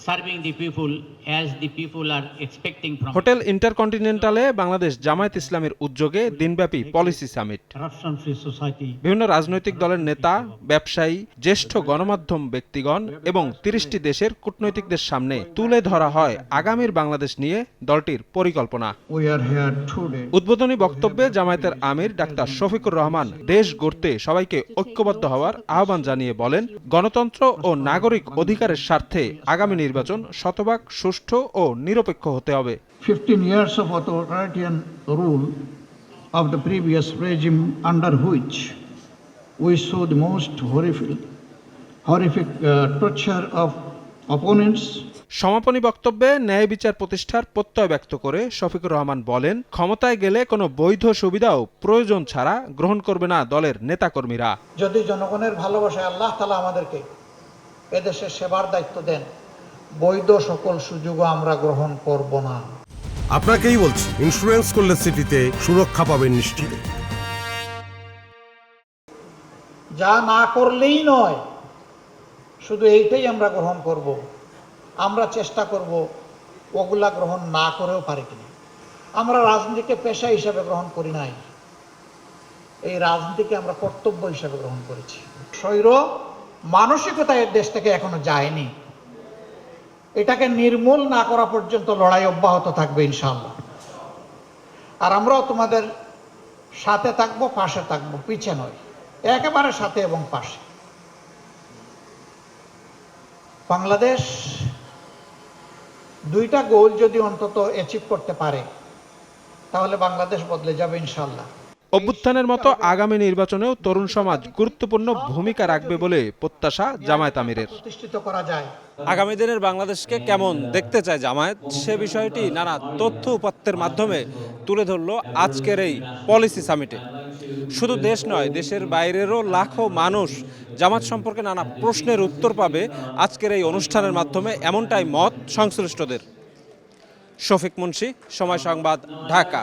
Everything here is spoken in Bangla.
serving the people as the people are expecting from hotel ইন্টারকন্টিনেন্টালে বাংলাদেশ জামায়াত ইসলামীর উদ্যোগে দিনব্যাপী পলিসি সামিট। corruption-free society. বিভিন্ন রাজনৈতিক দলের নেতা, ব্যবসায়ী, জ্যেষ্ঠ গণমাধ্যম ব্যক্তিগণ এবং ৩০টি দেশের কূটনৈতিকদের সামনে তুলে ধরা হয় আগামীর বাংলাদেশ নিয়ে দলটির পরিকল্পনা। We are here today. উদ্বোধনী বক্তব্যে জামায়াতের আমির ডাক্তার শফিকুর রহমান দেশ গড়তে সবাইকে ঐক্যবদ্ধ হওয়ার আহ্বান জানিয়ে বলেন, গণতন্ত্র ও নাগরিক অধিকারের স্বার্থে আগামী নির্বাচন শতভাগ সুষ্ঠু ও নিরপেক্ষ হতে হবে। 15 years of authoritarian rule of the previous regime, under which we saw the most horrific torture of opponents. সমাপনী বক্তব্যে ন্যায় বিচার প্রতিষ্ঠার প্রত্যয় ব্যক্ত করে শফিকুর রহমান বলেন, ক্ষমতায় গেলে কোনো বৈধ সুবিধাও প্রয়োজন ছাড়া গ্রহণ করবে না দলের নেতাকর্মীরা। যদি জনগণের ভালোবাসায় আল্লাহ তাআলা আমাদেরকে এদেশের সেবার দায়িত্ব দেন, বৈধ সকল সুযোগও আমরা গ্রহণ করব না। আপনাকেই বলছি, ইন্স্যুরেন্স করলে সিটিতে সুরক্ষা পাবেন নিশ্চিত। যা না করলেই নয়, শুধু এইটাই আমরা গ্রহণ করব। আমরা চেষ্টা করব ওগুলা গ্রহণ না করেও পারি কিনা। আমরা রাজনীতিকে পেশা হিসাবে গ্রহণ করি নাই, এই রাজনীতিকে আমরা কর্তব্য হিসাবে গ্রহণ করেছি। স্বৈর মানসিকতা এর দেশ থেকে এখনো যায়নি। এটাকে নির্মূল না করা পর্যন্ত লড়াই অব্যাহত থাকবে ইনশাআল্লাহ। আর আমরাও তোমাদের সাথে থাকবো, পাশে থাকবো, পিছে নয়, একেবারে সাথে এবং পাশে। বাংলাদেশ দুইটা গোল যদি অন্তত অ্যাচিভ করতে পারে, তাহলে বাংলাদেশ বদলে যাবে ইনশাআল্লাহ। অভ্যুত্থানের মতো আগামী নির্বাচনেও তরুণ সমাজ গুরুত্বপূর্ণ ভূমিকা রাখবে বলে প্রত্যাশা জামায়াত আমিরের। প্রতিষ্ঠিত করা যায়। আগামী দিনের বাংলাদেশকে কেমন দেখতে চায় জামায়াত, সে বিষয়টি নানা তথ্য উপাত্তের মাধ্যমে তুলে ধরল আজকের এই পলিসি সামিটে। শুধু দেশ নয়, দেশের বাইরেরও লাখো মানুষ জামাত সম্পর্কে নানা প্রশ্নের উত্তর পাবে আজকের এই অনুষ্ঠানের মাধ্যমে, এমনটাই মত সংশ্লিষ্টদের। শফিক মুন্সি, সময় সংবাদ, ঢাকা।